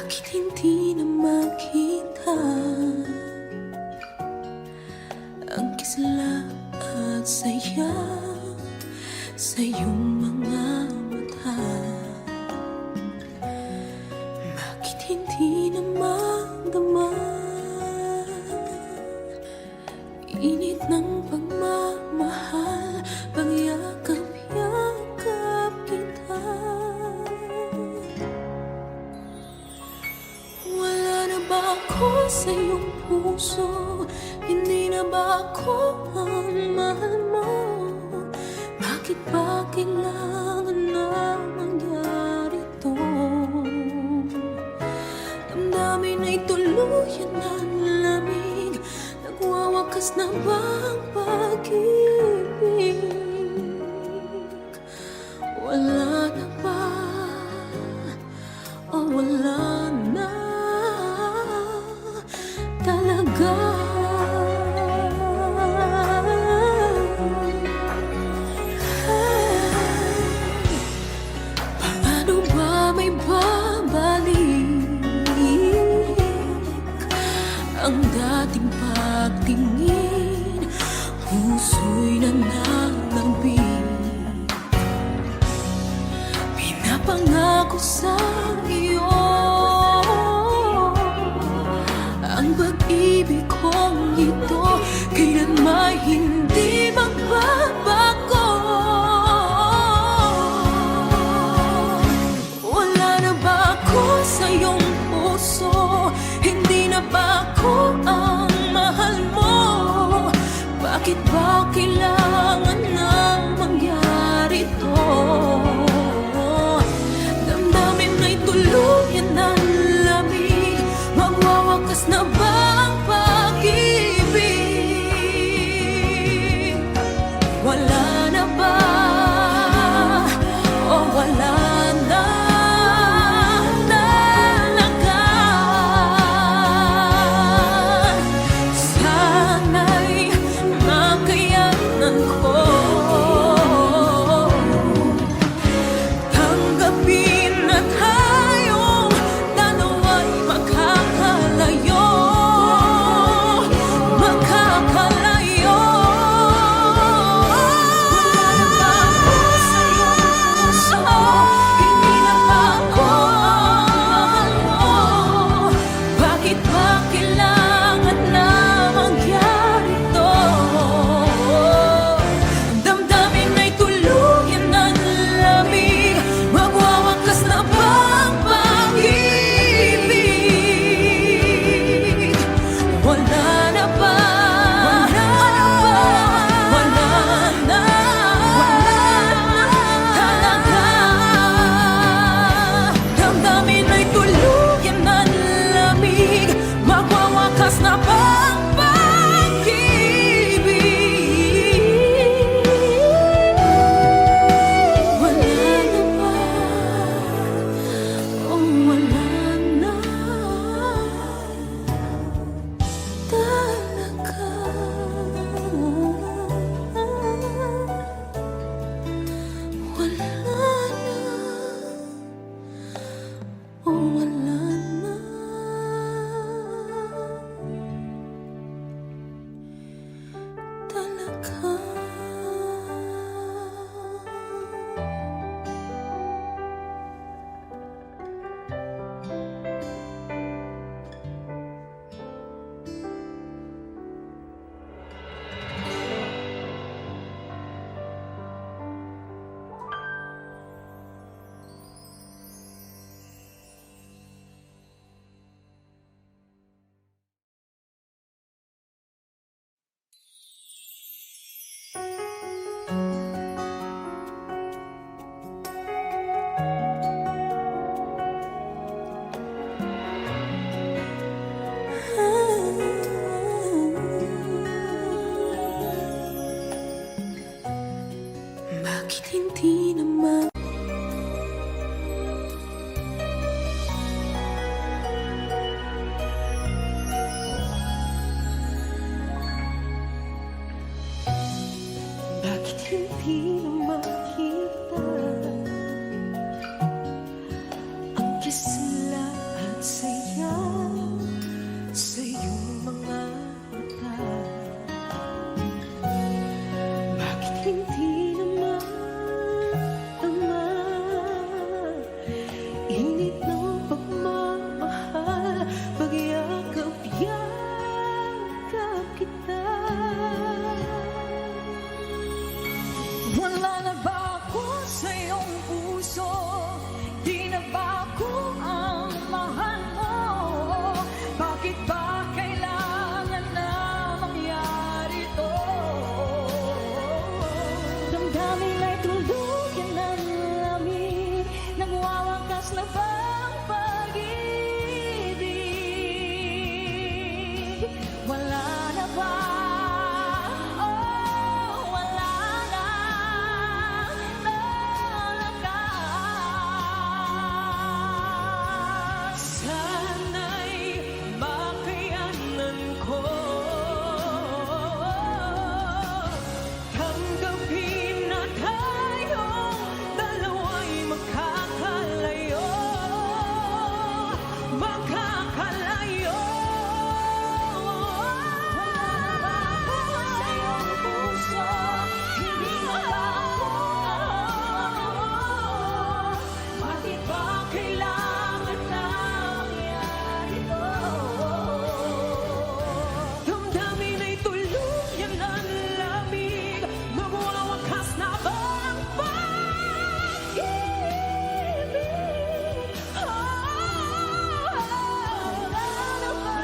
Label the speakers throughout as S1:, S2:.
S1: Bakit hindi na makita ang kisla at saya sa iyong mga mata? Bakit hindi na magdama init ng pagmamahal, pagyakap-yakap kita? Wala na ba ako sa iyong puso? Hindi na ba ako ang mahal mo? Bakit ba kailangan na mangyari to? Damdamin ay tuluyan ng lamig. Nagwawakas na ba ang pag-ibig? Wala na ba? O wala na talaga? Paano ba may babalik ang dating pagtingin? Puso'y nananabik, pinapangako sa iyo ang pag-ibig kong ito kailanman hindi magbabago. Wala na ba ako sa iyong puso? Hindi na ba ako ang mahal mo? Bakit ba kailangan nang mangyari to? Damdamin ay tuluyan ng lamig. Magwawakas na ba ang pag-ibig? wakas na bang pag-ibig? Wala na ba? Oh, wala na talaga. Sana'y makayanan ko tanggapin na tayong dalawa'y makakalayo. Makakalayo. Sa iyong puso, hindi na ba bakit ba kailangan na mangyari to? Damdamin ay tuluyan ang lamig. Magwawakas na ba ang pag-ibig? Wala na ba?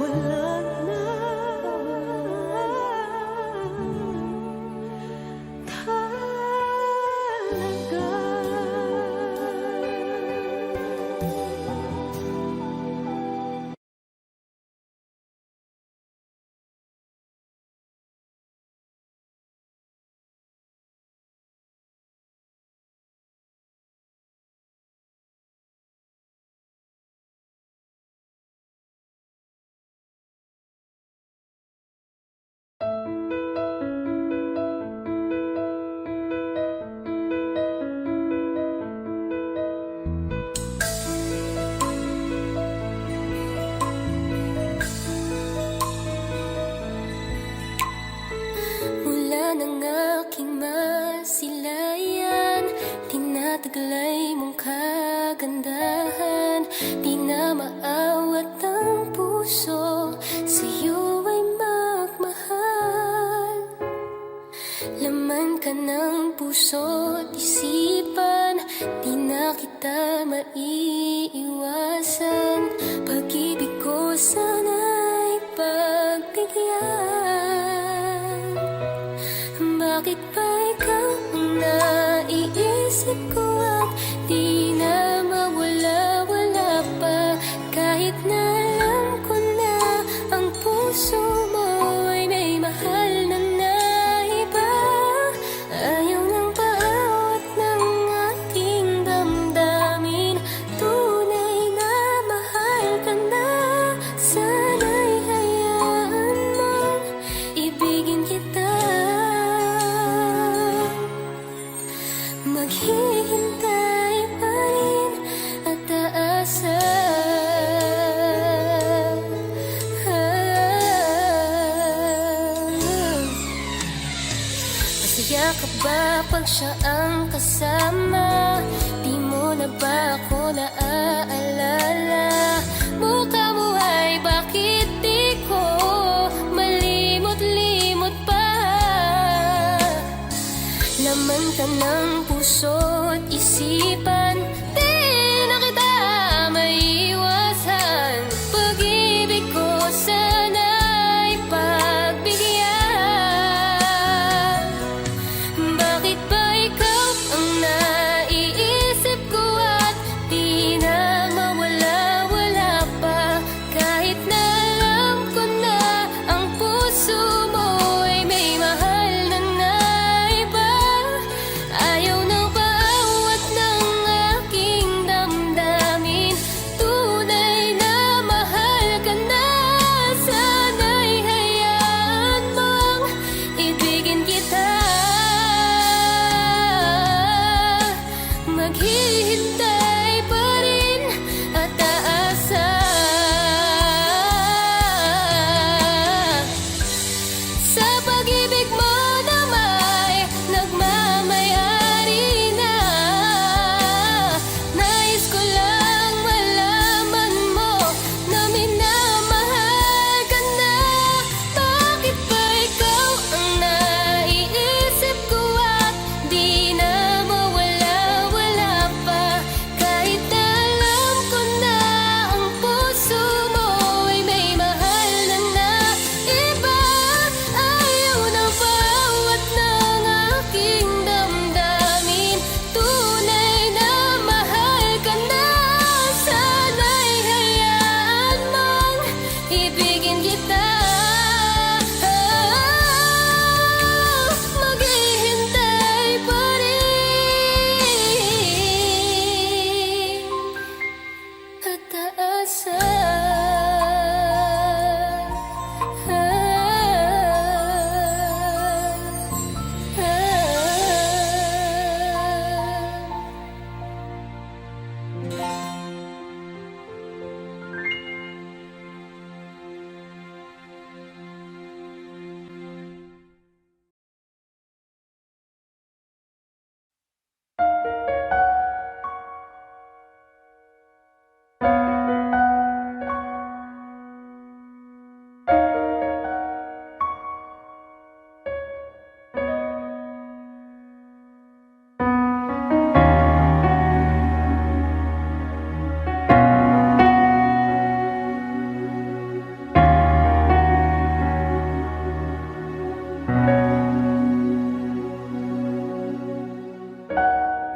S1: Wala na mula ng aking masilayan, tinataglay mong kagandahan. Di na maawat ang puso, sa'yo ay magmahal. Laman ka ng puso't isipan, di na kita maiiwasan. Pag-ibig ko sana'y pagbigyan. Bakit ba ikaw ang naiisip ko at di na mawala-wala pa? Kahit na alam ko na ang puso mo ay may mahal na iba. Ayaw nang paawat ng aking damdamin. Tunay na mahal ka na. Sana'y hayaan mong ibigin kita. Maghihintay pa rin at aasa. Masaya ka ba pag siya ang kasama? Di mo na ba ako naaalala? Mukha mo ay bakit di ko malimot-limot pa? Laman ka ng puso't isipan, di na kita maiiwasan. Pag-ibig ko sana'y pagbigyan. Bakit ba ikaw ang naiisip ko at di na mawala-wala pa? Kahit na alam ko na ang puso mo ay may mahal na iba. Ayaw nang paawat ng aking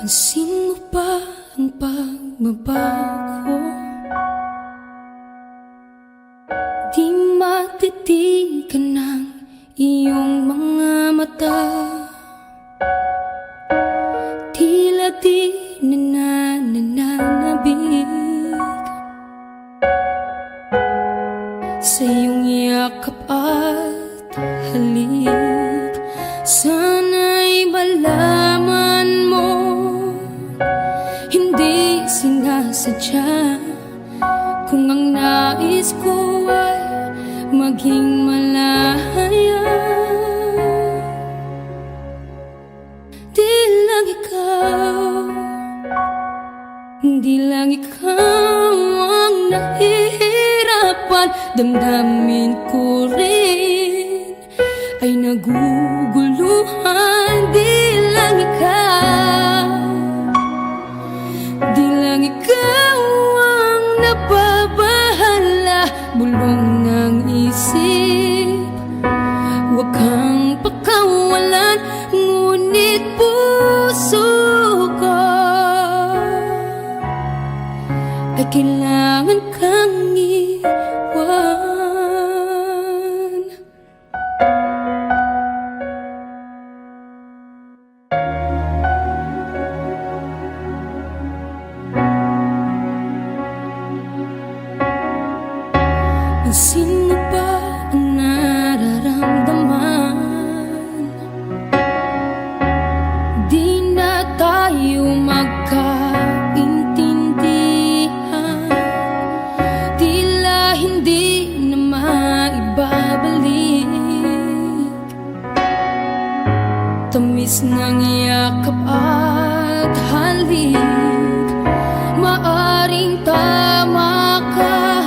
S1: Pansin mo ba ang pagbabago? Di matitigan ng iyong mga mata. Tila di nananabig sa iyong yakap at halik. Sana'y malaman mo, hindi sinasadya. Kung ang nais ko ay maging malaya, di lang ikaw, di lang ikaw ang nahihirapan. Damdamin ko rin ay naguguluhan. Di lang ikaw, di lang ikaw ang nababahala. Bulong ng isip, huwag kang pakawalan. Ngunit puso ko ay kailangan kang iwan. Pansin mo ba ang nararamdaman? Di na tayo magkaintindihan. Tila hindi na maibabalik tamis ng yakap at halik. Maaring tama ka,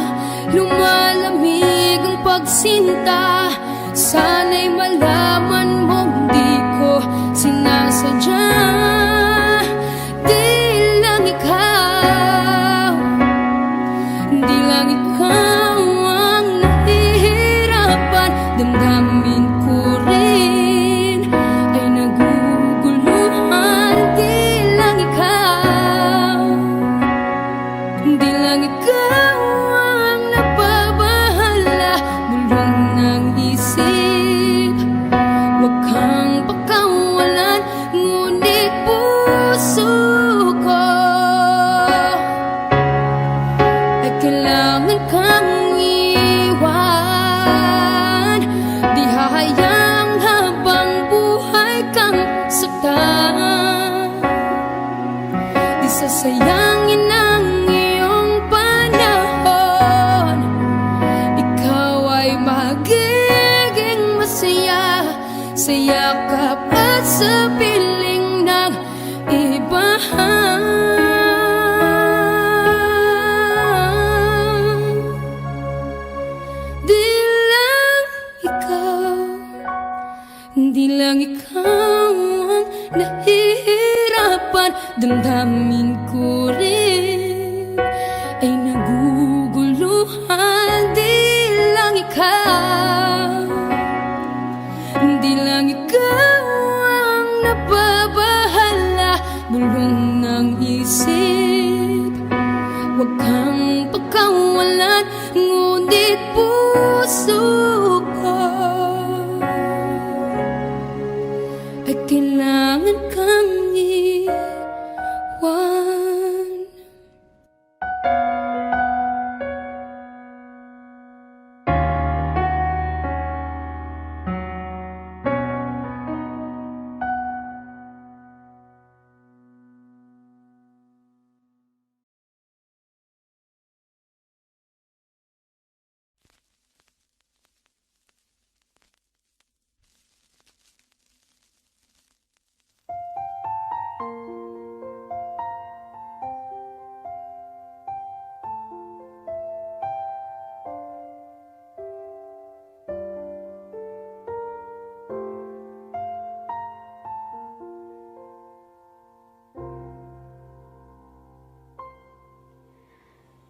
S1: lumalamig ang pagsinta. Sana'y malaman mong di ko sinasadya. Di lang ikaw, di lang ikaw ang nahihirapan. Damdamin ko rin ay naguguluhan. Di lang ikaw, di lang ikaw ang nababahala. Bulong ng isip, huwag kang pakawalan. Ngunit puso ko ay kailangan kang iwan. Di hahayang habang buhay kang saktan. Di sasayangin ang iyong panahon. Ikaw ay magiging masaya sa yakap at sa piling ng iba. Di lang ikaw, di lang ikaw ang nahihirapan. Damdamin ko rin ay naguguluhan. Di lang ikaw, di lang ikaw ang nababahala. Bulong ng isip, huwag kang pakawalan. Ngunit puso ko ay kailangan kang iwan.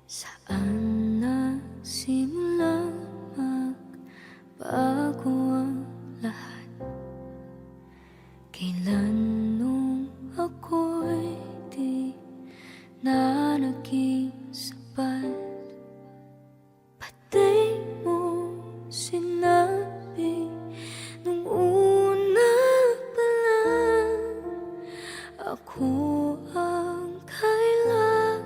S1: Saan nagsimula magbago ang lahat? Kailan nung ako'y Ako ang kailangan,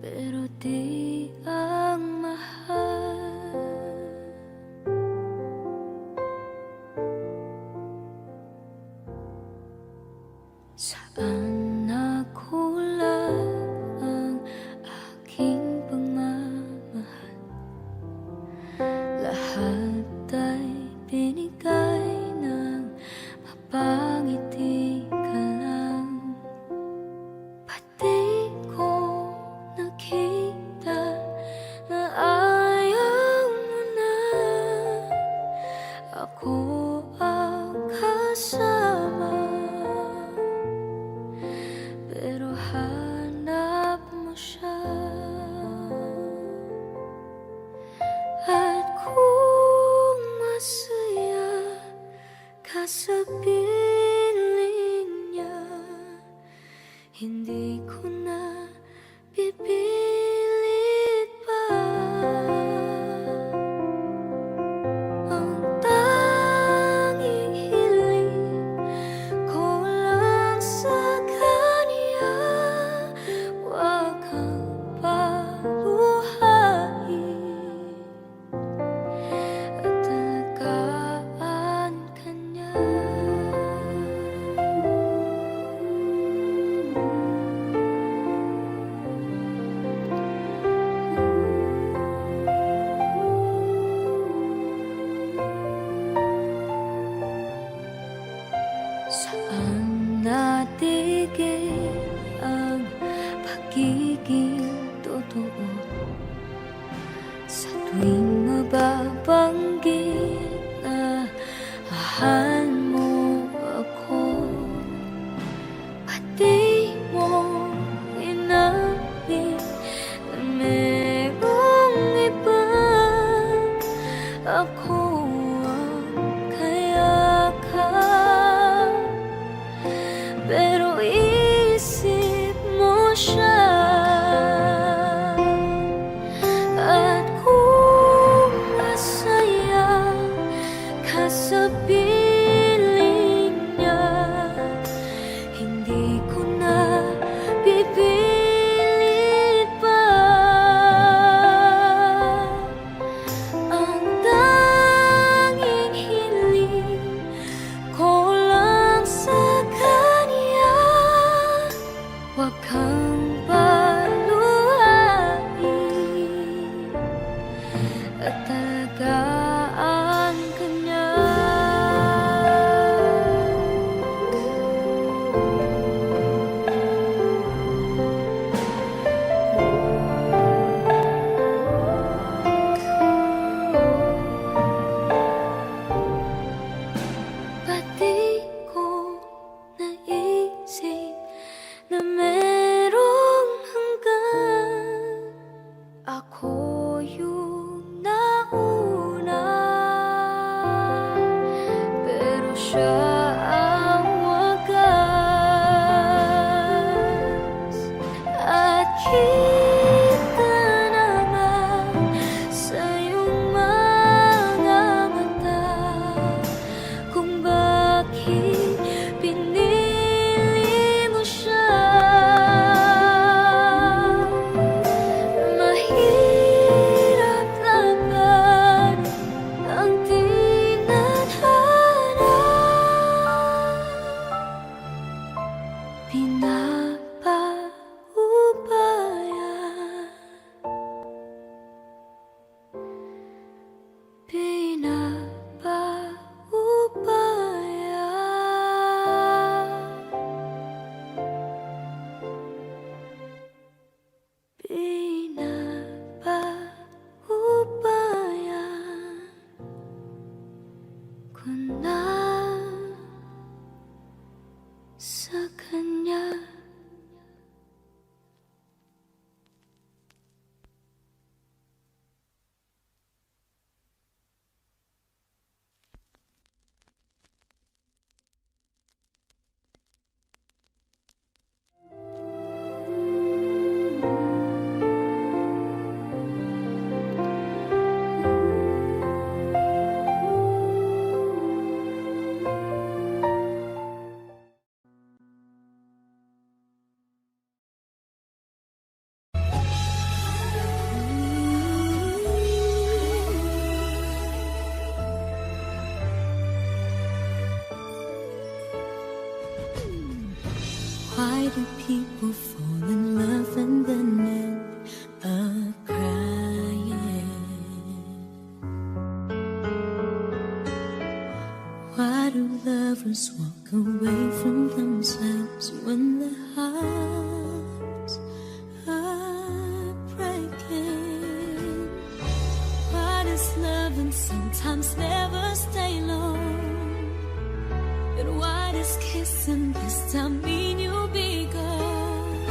S1: pero di ang mahal. Saan nakulang ang aking pagmamahal? Lahat ay binigay ng mapangiti ka lang. Pati ko nakita na ayaw mo na. Ako ang kasama, pero hanap mo siya. At kung masaya ka sa piling niya, hindi ko na pipilit pa. Ang tanging hiling ko lang sa kanya, wag kang paluhain at alagaan ka niya. Saan natigil ang pagiging totoo? Sa tuwing mababanggit na mahal mo ako, pati mo inamin na merong iba. Ako ang kayakap, pero isip mo siya. At kung masaya Why do people fall in love and then end up crying? Why do lovers walk away from themselves when their hearts are breaking? Why does loving sometimes never stay long? And why does kissing this time mean you'll be gone?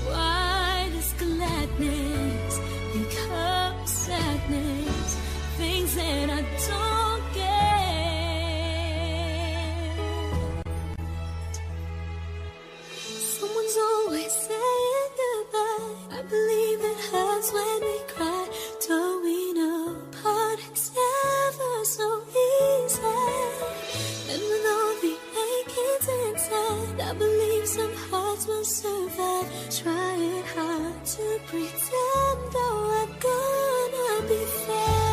S1: Why does gladness become sadness? Things that I don't get. Someone's always saying goodbye. I believe it hurts when we cry. Don't we know part it's never so easy? And with all the achings inside, I believe some hearts will survive. Trying hard to pretend that we're gonna be fine.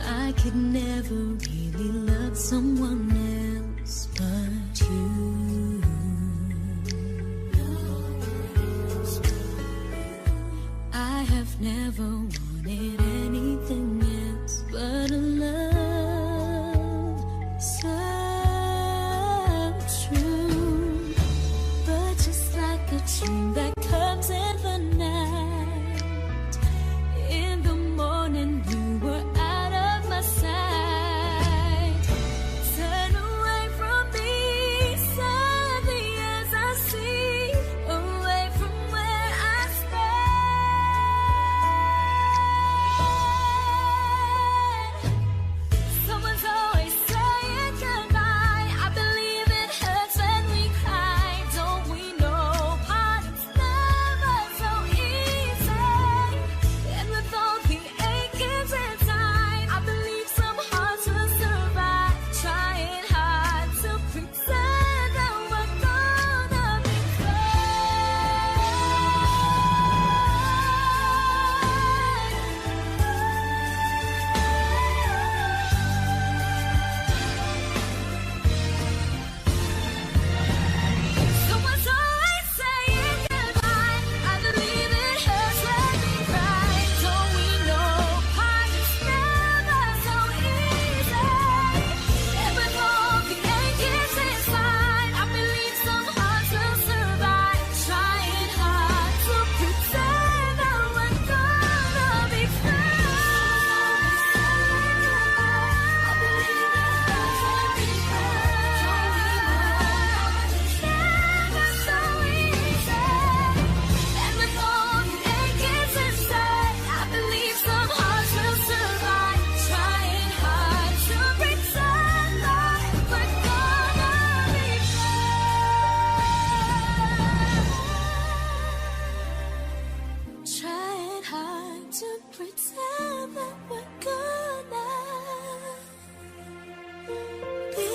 S1: I could never really love someone else but you. I have never wanted anything else but a love so true. But just like a dream that comes in the night, in the morning you were out of my sight. Turn away from me, sadly as I see, away from where I stand. Someone's always saying goodbye. I believe it hurts when we cry. Don't we know part it's never so easy? And with all the achings inside, I believe some hearts will survive. Trying hard to pretend that we're gonna be Someone's always saying goodbye. I believe it hurts when we cry. Don't we know part it's never so easy? And with all the achings inside, I believe some hearts will survive. Trying hard to pretend that we're gonna be fine. I believe it hurts when we cry. Never so easy. And with all the achings inside, I believe some hearts will survive. Trying hard to pretend that we're gonna be fine. Trying hard to pretend that we're gonna be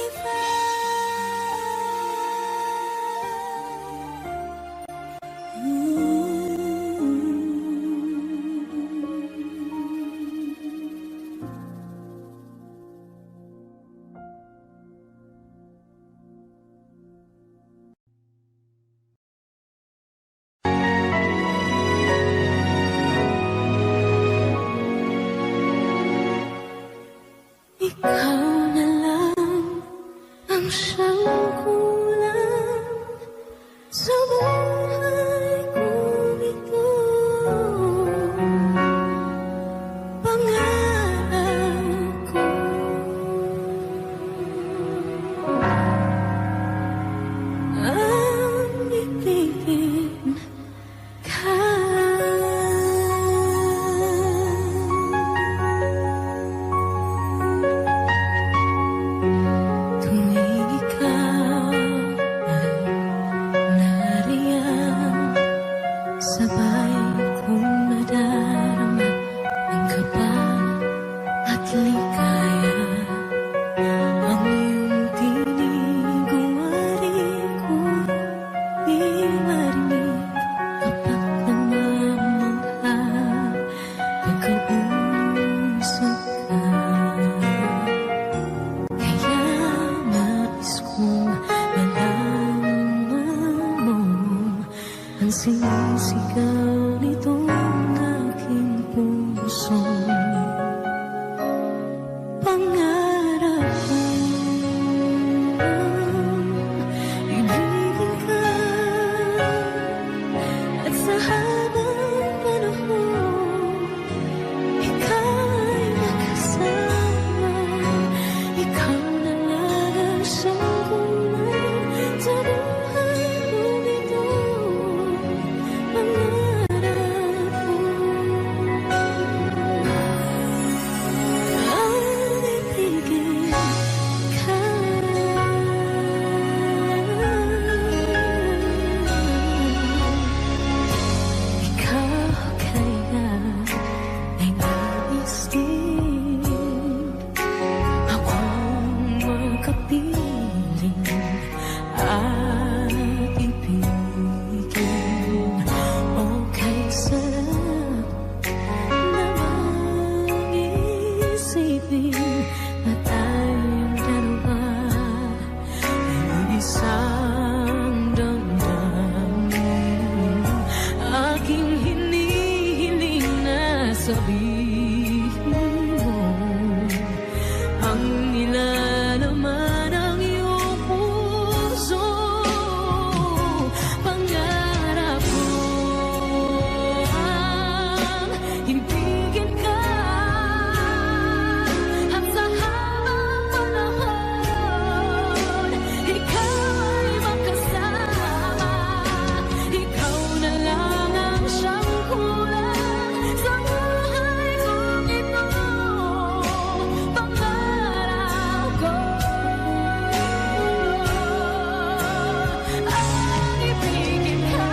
S1: Ikaw na lang ang siyang kulang sa buhay kong ito. Pangarap ko ang ibigin ka. ang sinisigaw nitong aking puso. Pangarap kong ibigin ka, at sa habang panahon ika'y makasama. Ikaw na lang ang siyang kulay sa buhay kong ito. Pangarap ko ang ibigin ka. Ikaw kaya ay nais din akong makapiling at ibigin. Okay, sarap namang isipin na tayong dalawa ay isang damdamin. Aking hinihiling na sabihin mo ang nilalaman ng iyong puso. Pangarap ko ang ibigin ka, at sa habang panahon ika'y makasama. Ikaw na lang ang siyang kulang sa buhay kong ito. Pangarap ko ang ibigin ka.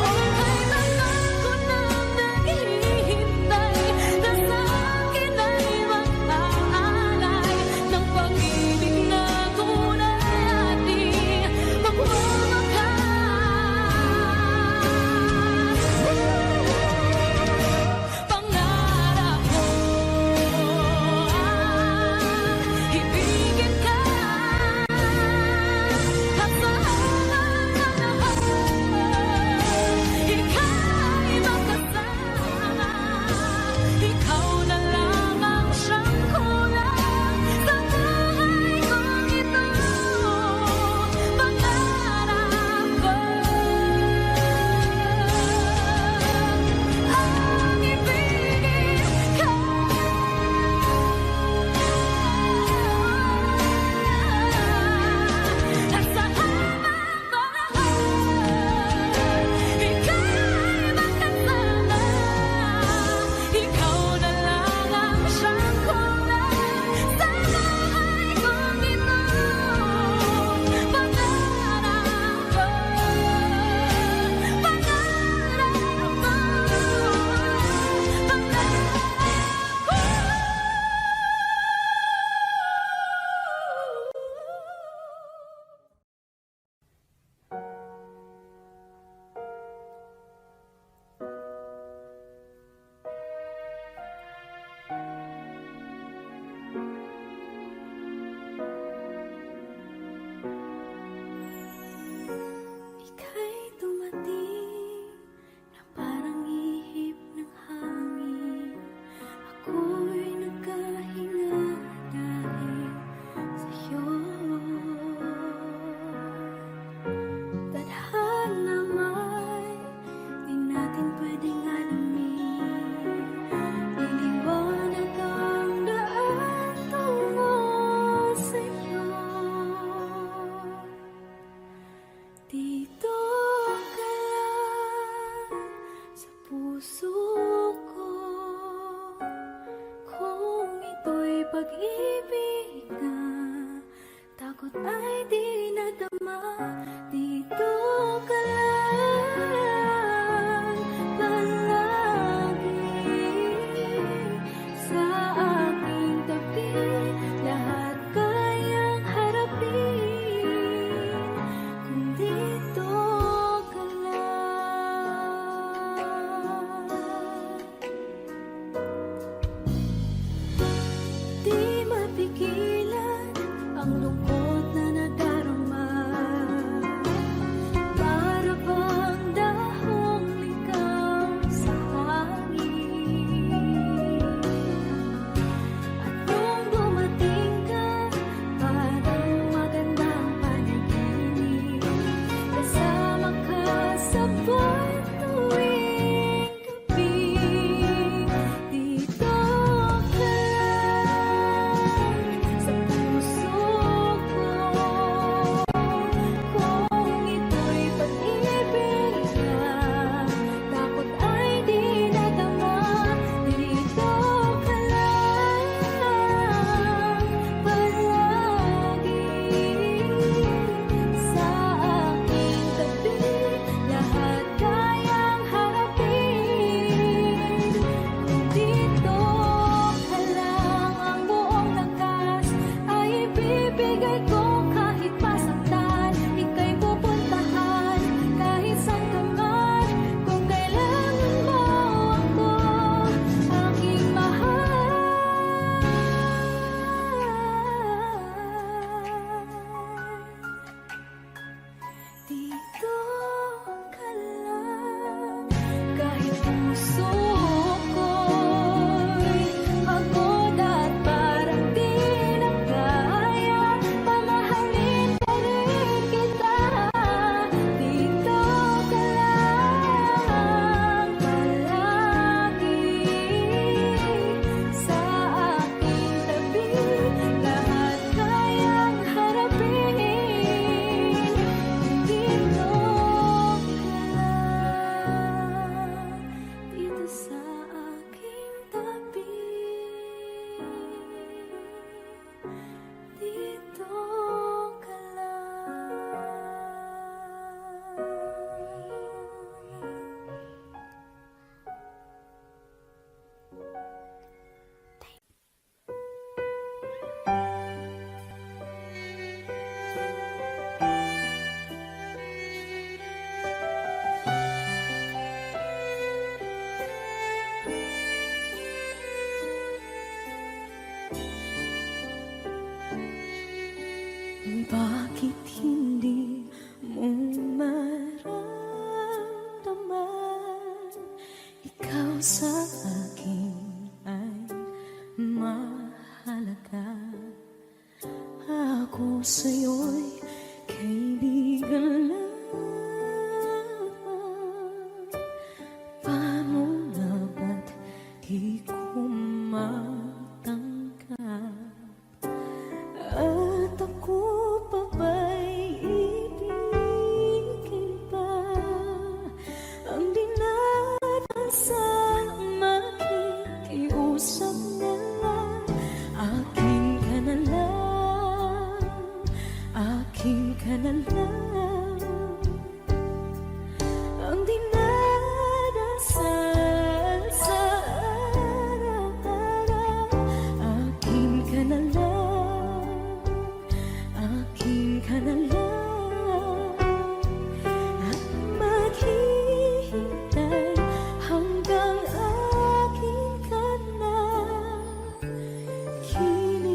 S1: Okay, tagal ko nang naghihintay na sa akin ay mag-aalay ng pag-ibig na tunay at di magwawakas. Pangarap ko ang ibigin ka, at sa habang panahon ika'y makasama. Ikaw na lang ang siyang kulang sa buhay kong ito. Pangarap ko ang ibigin ka, at sa habang panahon ika'y makasama. Ikaw na lang ang siyang kulang sa buhay kong ito. Pangarap ko, pangarap ko, ika'y dumating na parang ihip ng hangin. Ako'y nagkahinga dahil sa'yo. Tadhana may di natin pwedeng alamin. Iliwanag ang daan tungo sa'yo. Dito ka lang sa puso ko, kung ito'y pag-ibig na takot ay di nadama. Dito ka lang palagi sa aking tabi, lahat kayang harapin kung dito ka lang. Di mapigilan ang ang lungkot na nadarama. Para bang dahong ligaw sa hangin. At nung dumating ka, parang magandang panaginip. Kasama ka sa buwan tuwing gabi. Dito ka lang sa puso ko. Kung ito'y pag-ibig na, takot ay di nadama. Dito ka lang palagi sa aking tabi. Lahat kayang harapin. Kung dito ka lang, ang buong lakas ay ibibigay ko. Kahit masaktan, ika'y pupuntahan. Kahit saan ka man, kung kailangan mo ako, aking mahal. Dito ka lang, kahit puso ko'y pagod at parang di na kaya, pamahalin pa rin kita. Dito ka lang palagi sa aking tabi. Lahat kayang harapin. Dito ka lang, dito sa aking tabi. Dito ka Bakit hindi mo maramdaman? Ikaw sa akin ay mahalaga. Ako sa'yo'y kaibigan lang. Paano nga ba't di ko matanggap? At ako pa ba'y ibigin pa? Ang dinadasang makikiusap na lang. Akin ka na lang, akin ka na lang. Ang dinadasal sa araw-araw. Akin ka na lang, akin ka na lang. At maghihintay hanggang akin ka na kinig.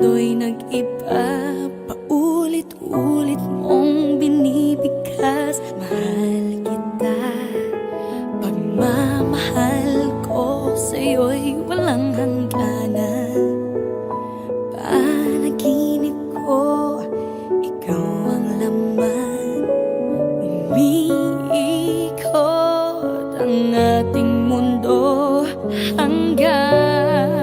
S1: mundo'y nag-iba. Paulit-ulit mong binibigkas. Mahal kita, pagmamahal ko sa'yo'y walang hangganan. Panaginip ko, ikaw ang laman. Umiikot ang ating mundo hanggang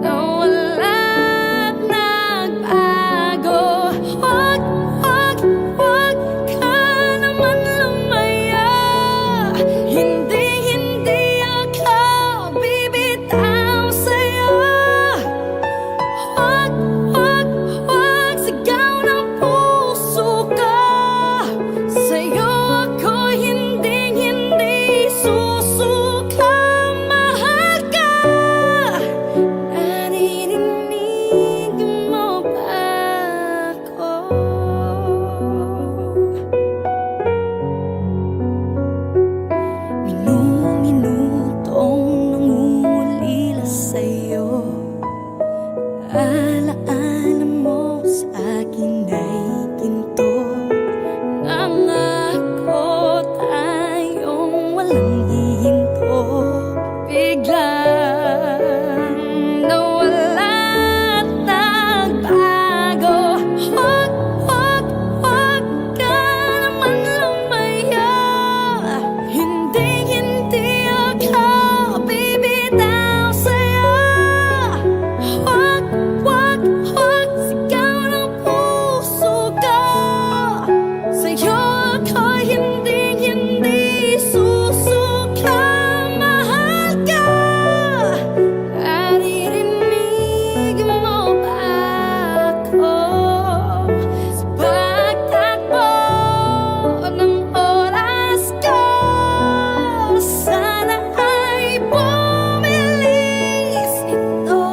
S1: nawala't nagbago. Huwag ka naman lumaya. Hindi ako bibitaw sa'yo. Huwag sigaw ng puso ko. Sa'yo ako hindi susuka. Mahal ka. Naririnig mo ba ako? Minu-minutong nangungulila sa'yo. Alaala mo sa akin ay ginto. Nangako tayong walang hihinto. Biglang nawala't nagbago. Huwag ka naman lumaya. Hindi ako bibitaw sa'yo. Huwag sigaw ng puso ko. Sa'yo ako hindi susuka. Mahal ka. Naririnig mo ba ako? Sa pagtakbo ng oras ko, sana ay bumilis ito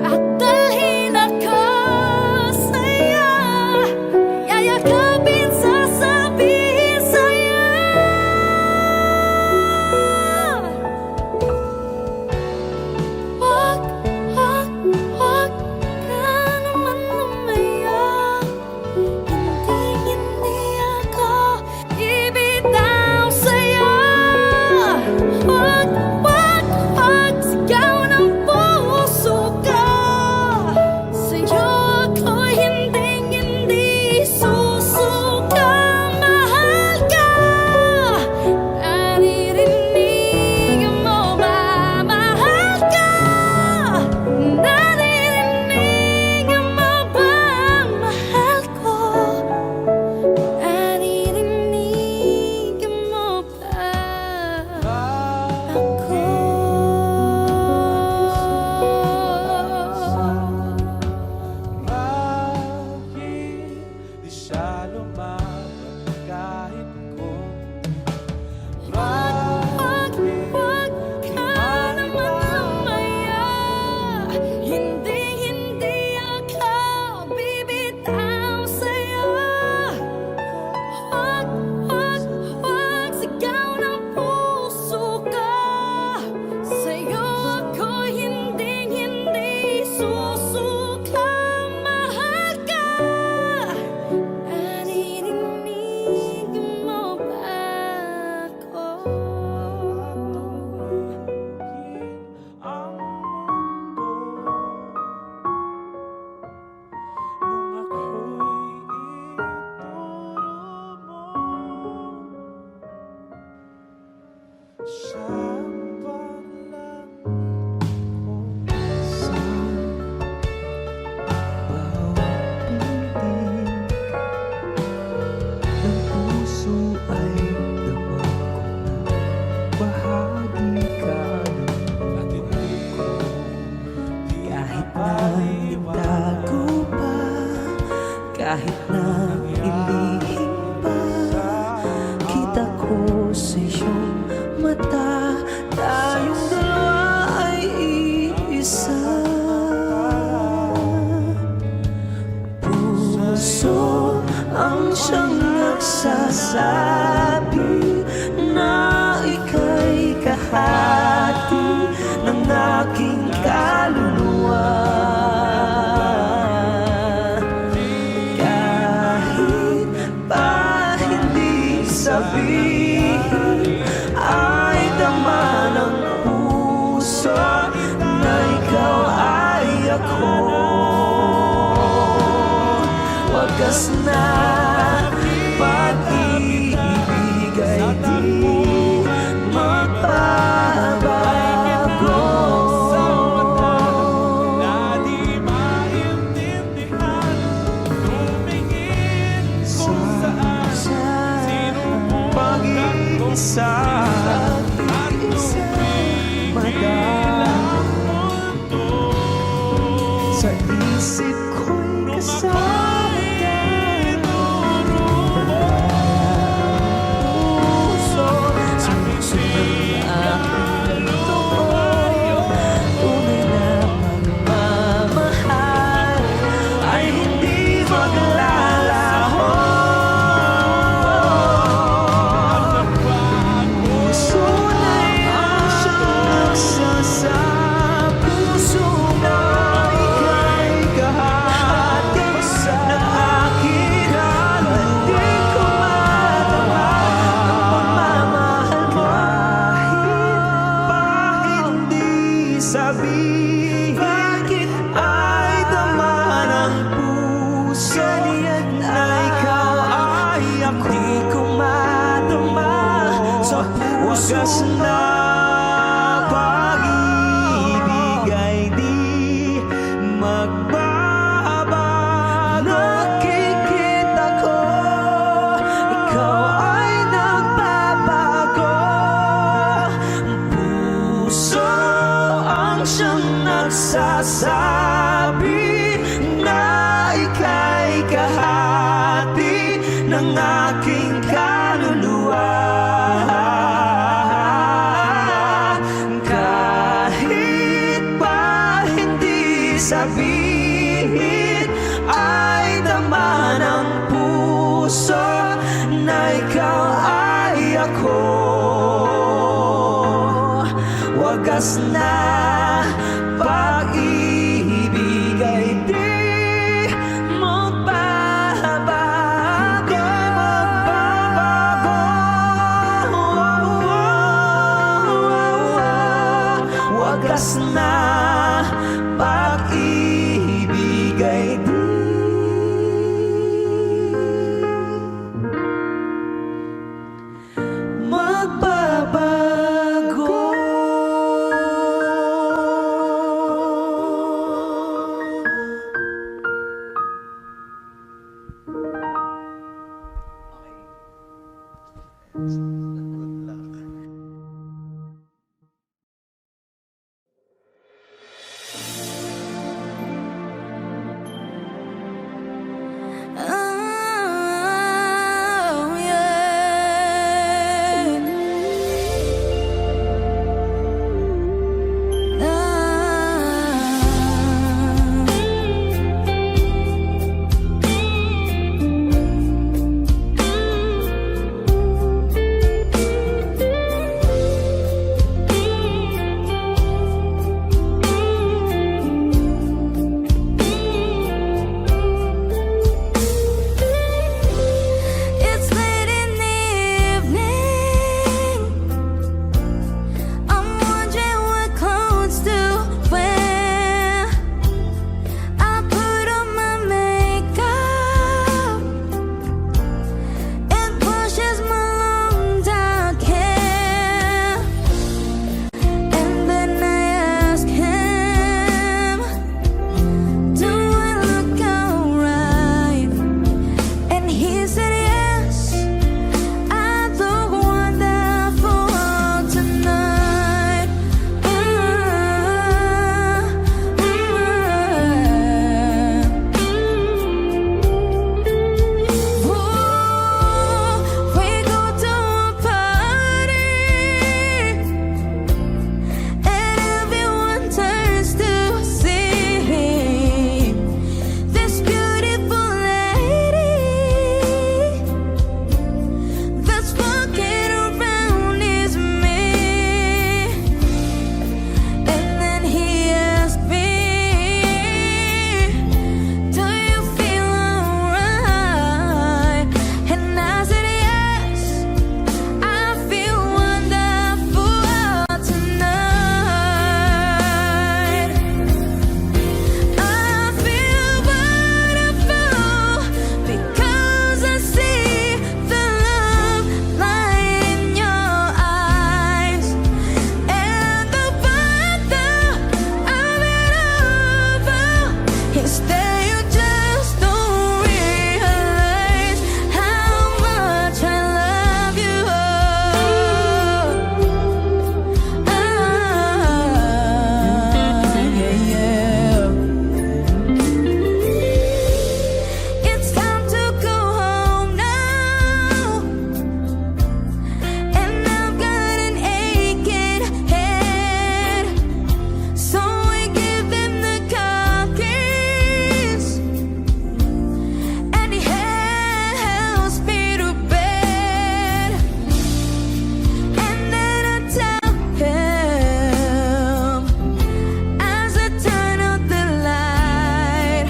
S1: at dalhin ako sa'yo. Yayakapin, sasabihin sa'yo. Huwag ka naman lumaya. Hindi ako bibitaw sa'yo. Huwag sigaw ng puso ko. Sa'yo ako hindi susuka. Mahal ka. Naririnig mo ba? Mahal ka. Naririnig mo ba? Mahal ko. Naririnig mo ba ako?
S2: Bakit di siya lumaban kahit kung
S1: Huwag ka naman lumaya. Hindi ako bibitaw sa'yo. Huwag sigaw ng puso ko. Sa'yo ako hindi susuka. Mahal ka. Naririnig mo ba ako?
S2: ang mundo nung ako'y ituro mo siyang palangin ko sa bawat pintig ng puso ay damang ko na bahagi ka ng buhay ko. Kahit na itago pa, kahit na ilihim pa, kita ko sa iyong mata. Tayong dalawa ay iisa. Puso ang siyang nagsasabi na ika'y kahati ng aking kaluluwa. wagas na pag-ibig ay di magbabago.
S3: Na di maintindihan, tumingin kung saan sinubukang
S2: Pag-iisa
S3: at tumigil ang mundo.
S2: sa isip ko'y kasama puso. Sumusunod ang aking totoo. Tunay na pagmamahal ay hindi maglalaho. Puso na ang siyang nagsasabi, puso na ika'y kahati ng aking kaluluwa. Di ko madama ang pagmamahal mo. Kahit pa hindi sabihin, bakit ay dama ng puso na ikaw ay ako. Di ko madama sa wagas na pag-ibig ay di magbabago. Nakikita ko ikaw ay nagbabago. Puso ang siyang nagsasabi na ika'y kahati ng aking kaluluwa. Kahit pa hindi sabihin, ay dama ng puso na ikaw ay ako. Wagas na pag-ibig ay di magbabago. Wagas na pag-ibig ay di magbabago.
S1: 'cause then you just don't realize how much I love you. Yeah, yeah. It's time to go home now, and I've got an aching head, so we give him the car keys, and he helps me to bed, and then I tell him as I turn out the light,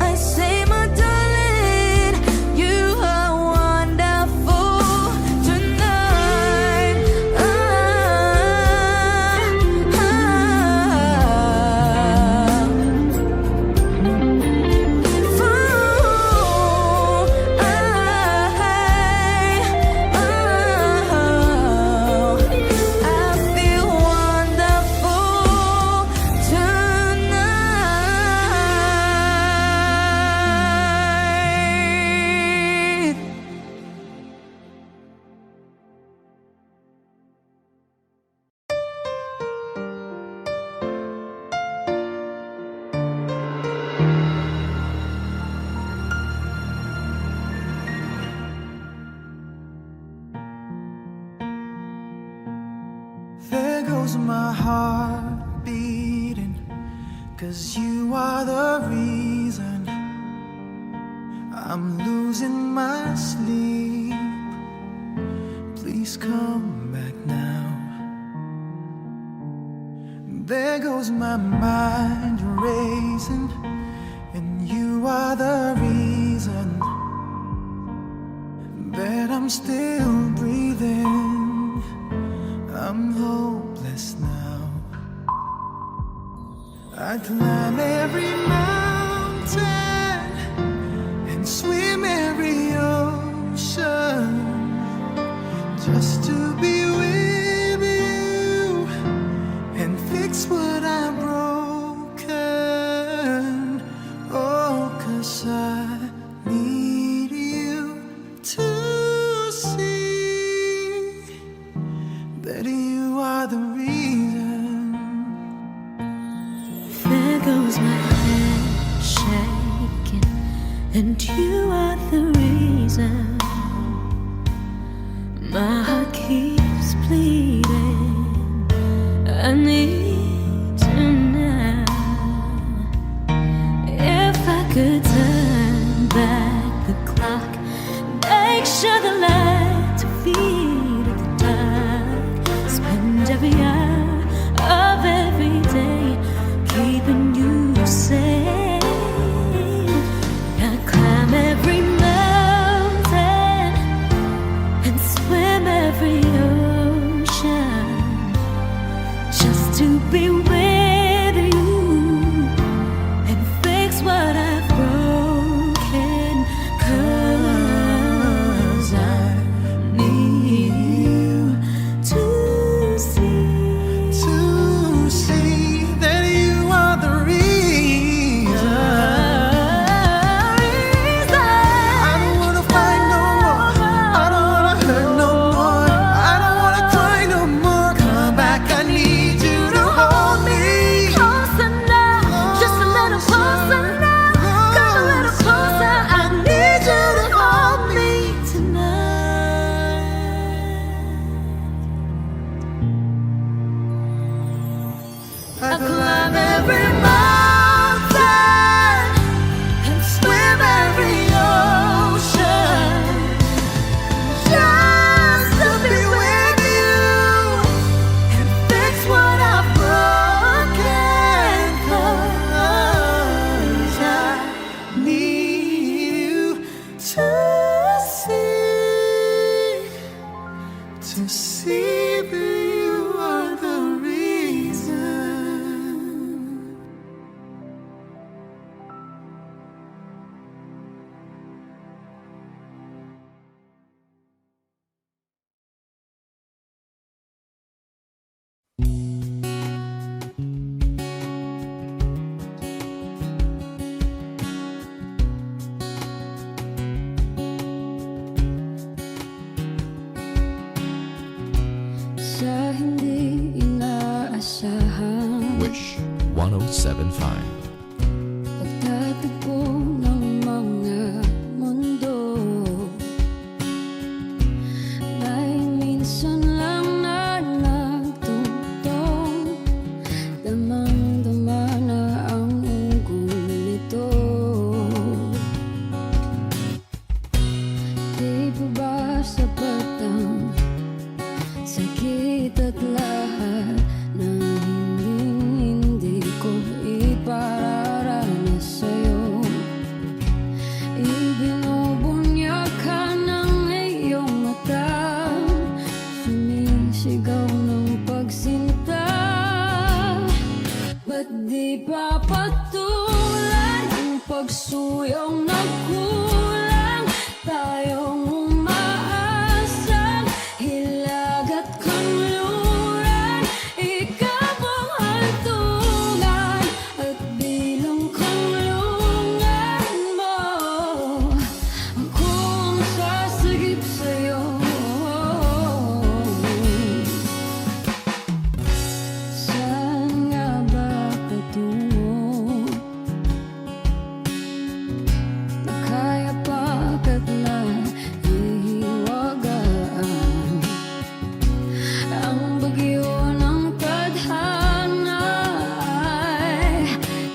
S1: I say, my darling, you are wonderful tonight. I feel wonderful tonight.
S2: There goes my heart beating, 'cause you are the reason I'm losing my sleep. Please come back now. There goes my mind racing, and you are the reason that I'm still breathing. I'm hopeless now. I climb every mountain and swim every ocean just to be with you and fix what I've broken. Oh, 'cause I need you to see that you are the reason.
S1: There goes my head shaking, and you are the reason. My heart keeps bleeding. I need you now. If I could turn back the clock, make sure the lights are feed at the dark, spend every hour of every day keeping you safe. I climb every mountain and swim every ocean just to be with you and fix what I've broken. 'Cause I Pagtatagpo ng mga mundo, may minsan lang na nagtutong, damang-dama na ang ugol nito. Di ba ba sapat ang sakit at lahat na hindi ko ipararanas sa'yo? Ibinubunyag ka ng iyong mata, sumisigaw ng pagsinta. Ba't di pa patulan ang pagsuyong nagkulang? Tayong umaasang hilag at kanluran, ikaw ang hantungan at bilang kanlungan mo. Akong sasagip sa'yo. Saan nga ba patungo? Nakaya pagkat nahihiwagaan ang bagyo ng tadhana ay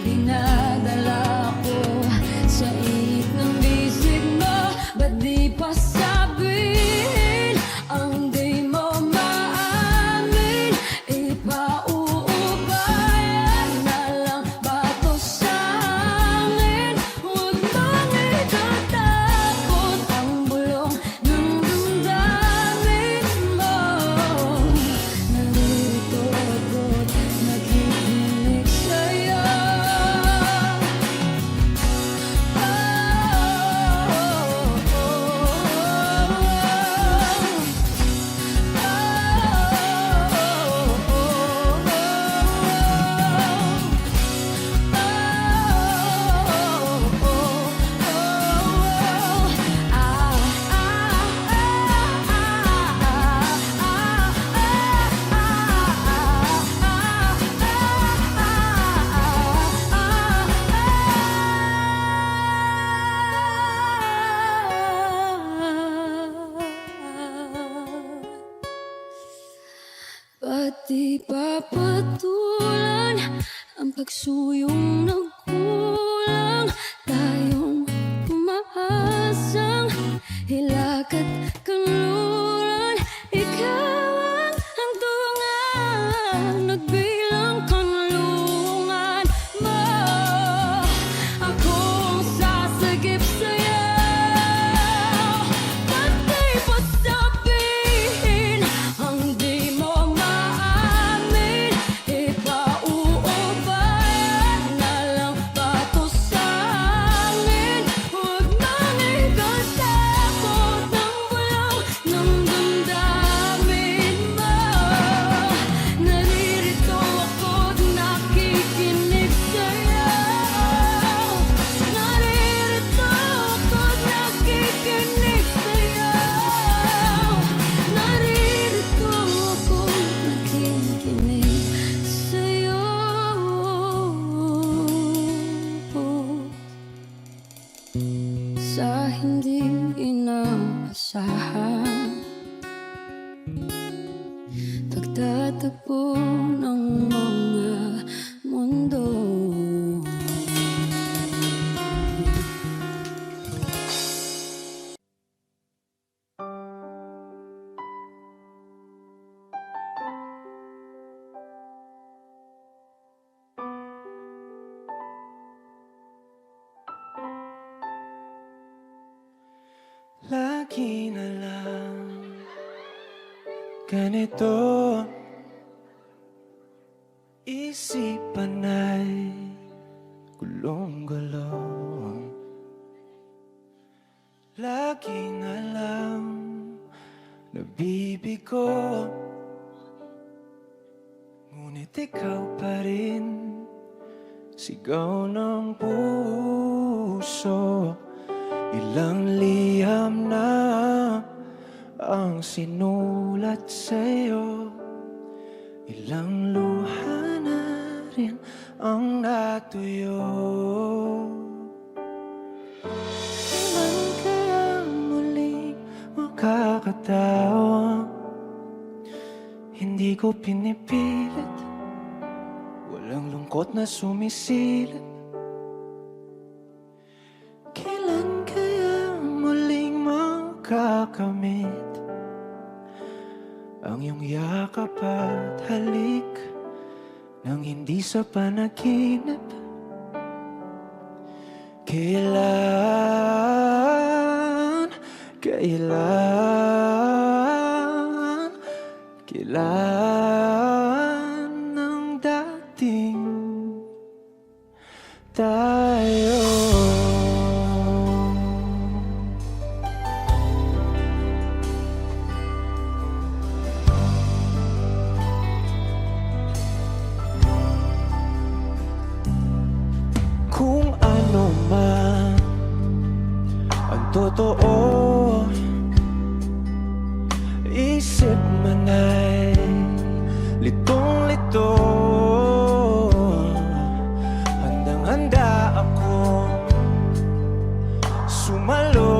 S1: dinadala ko sa init ng bisig mo. Ba't di pa sabihin ang di mo maamin? Ipauubayan na lang ba to sa amin? Huwag mong itatakot ang bulong ng damdamin mo. Nalilito ako't nakikinig sa'yo. Ba't di pa patulan ang pagsuyong nagkulang? Tayong umaasang hilag at kanluran, ikaw ang hantungan at bilang kanlungan mo. Akong sasagip sa'yo. Ba't di pa sabihin ang di mo maamin? Ipauubayan na lang ba to sa amin? Huwag mong ikatakot ang bulong ng damdamin mo. Naririto ako't nakikinig sa'yo. Naririto ako't nakikinig sa'yo. Naririto ako't nakikinig sa'yo. Sa hindi inaasahan, pagtatagpo ng mga mundo.
S2: Lagi na lang ganito, isipan ay gulong-gulong. Lagi na lang nabibigo, ngunit ikaw pa rin sigaw ng puso. Ilang liham na ang sinulat sa'yo, ilang luha na rin ang natuyo. Kailan kaya muling makakatawa? Hindi ko pinipilit, walang lungkot na sumisilip. Kailan kaya muling makakamit ang iyong yakap at halik nang hindi sa panaginip? Kailan, kailan ang dating tayo? Kung ano man ang totoo, isip man ay litong-lito. Handang-handa ako sumalo,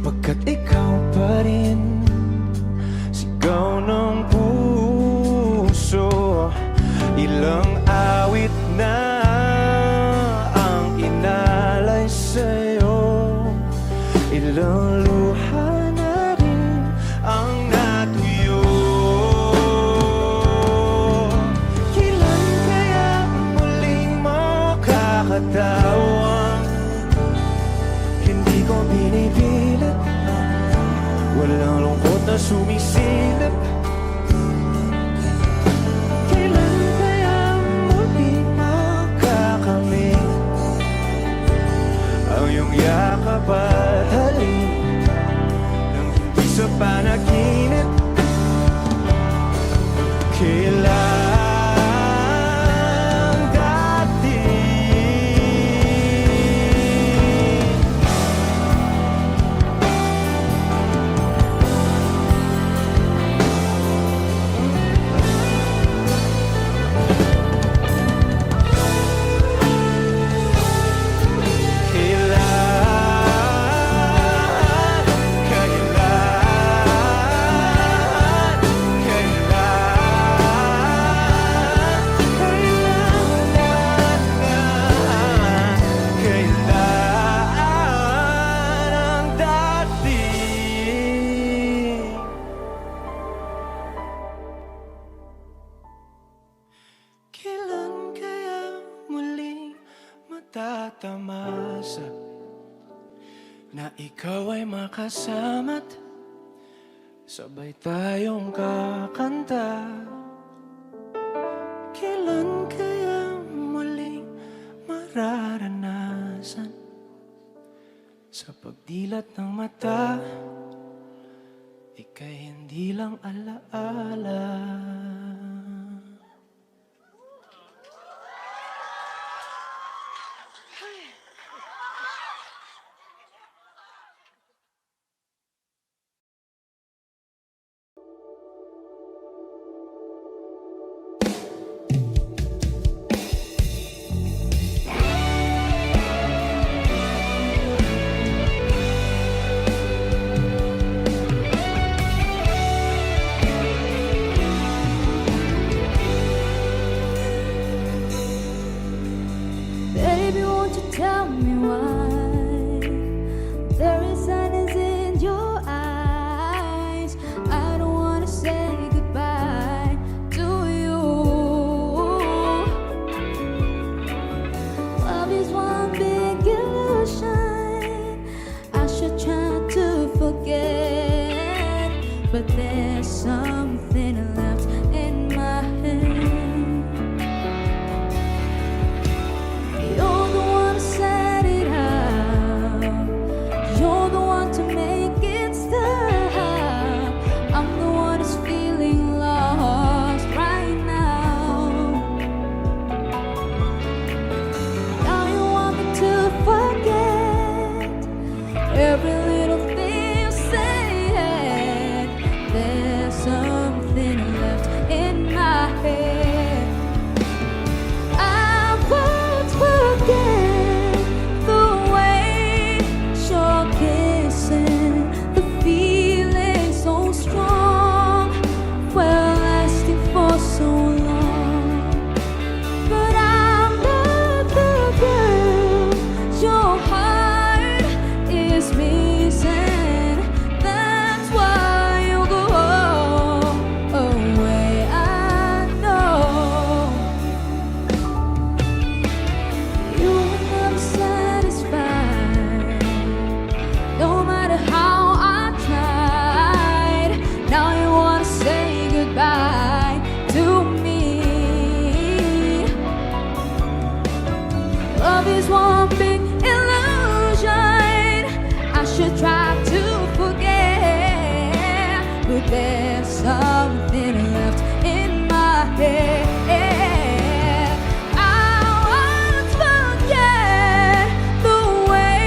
S2: pagkat ikaw pa rin sigaw ng puso. Ilang awit na ang inalay sa'yo, ilang luha na rin ang natuyo. Kailan kaya muling makakatawa? Hindi ko binipilit, walang lungkot na sumisilip. Yakap at halik nang hindi sa panaginip. Kailan dati tatamasa na ikaw ay makasama't sabay tayong kakanta. Kailan kaya muling mararanasan sa pagdilat ng mata, ika'y hindi lang alaala.
S1: Baby, won't you tell me why there is sadness in your eyes? I don't wanna say goodbye to you. Love is one big illusion. I should try to forget, but there's something left in my head. To love is one big illusion. I should try to forget, but there's something left in my head. I won't forget the way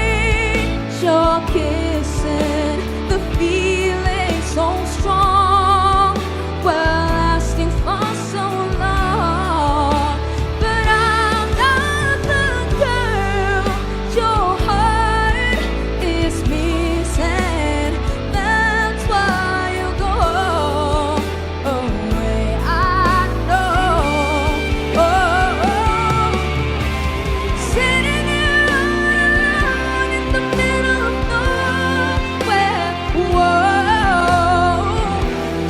S1: you're kissing, the feeling so strong, well, lasting for so long. But I'm not the girl your heart is missing. That's why you go away. I know. Sitting here alone in the middle of nowhere. Whoa,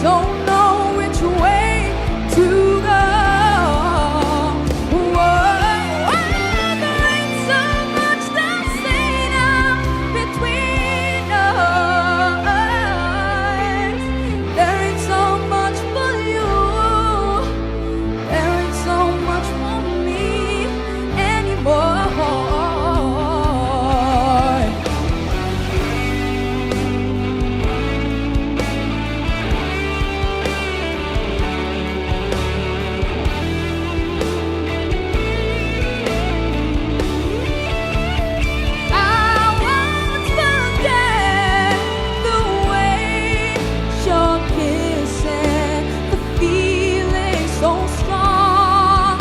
S1: don't know which way to go. Whoa, there ain't so much to say now between us. There ain't so much for you. There ain't so much for me anymore. I won't forget the way you're kissing, the feeling so strong,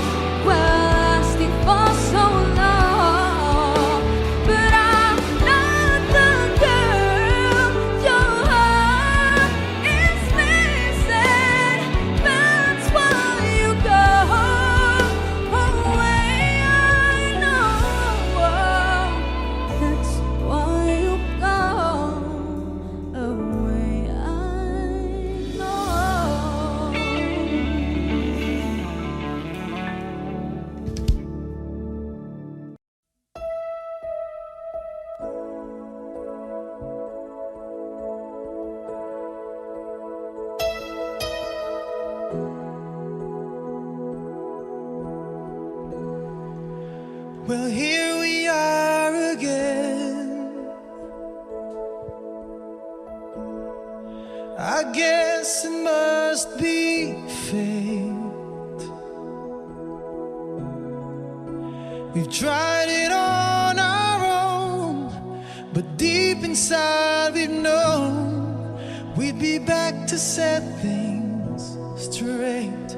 S1: well, lasting for so long. But I'm not the girl your heart is missing. That's why you go away. I know. That's why you go away. I know.
S2: Well, here we are again. I guess it must be fate. We've tried it on our own, but deep inside we've known we'd be back to set things straight.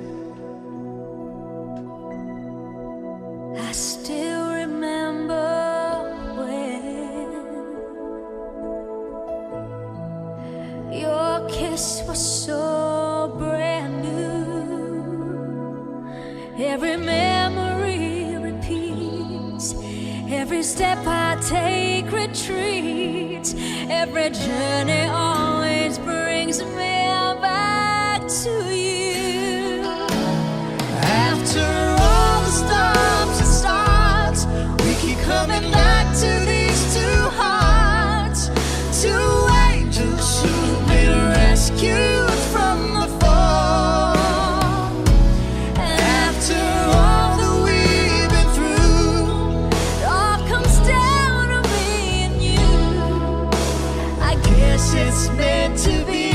S1: I still remember when your kiss was so brand new. Every memory repeats, every step I take retreats, every journey always brings me back to you.
S2: After all the stops and starts, we keep coming back to these two hearts, two angels who've been rescued from the fall. After all that we've been through,
S1: It all comes down to me and you. I guess
S2: it's meant to be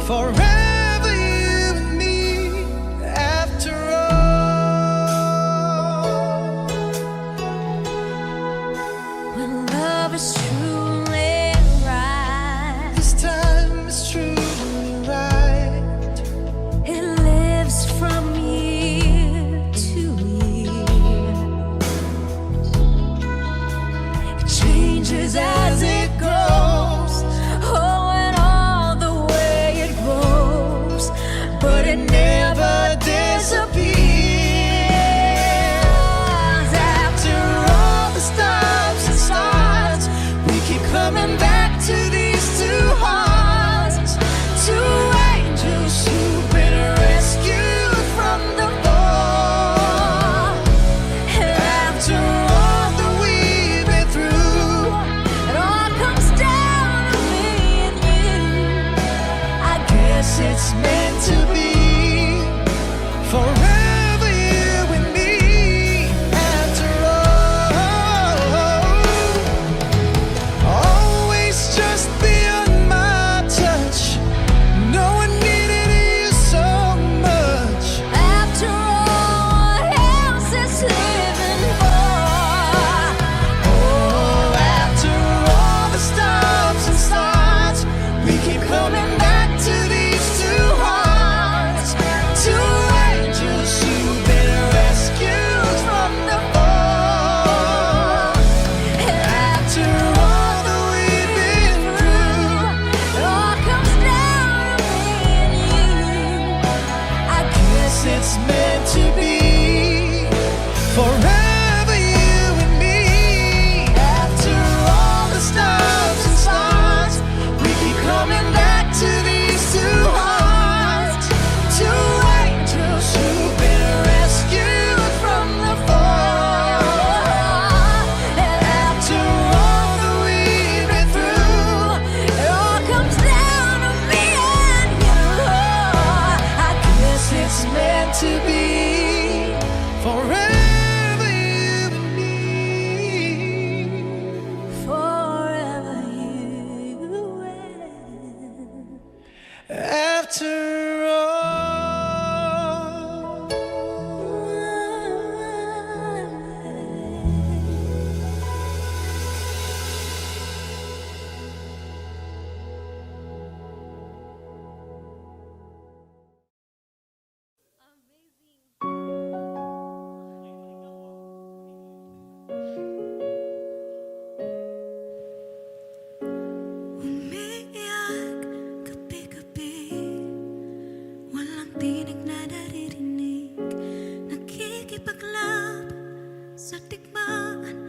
S2: forever, you and me. After all,
S1: sa digmaan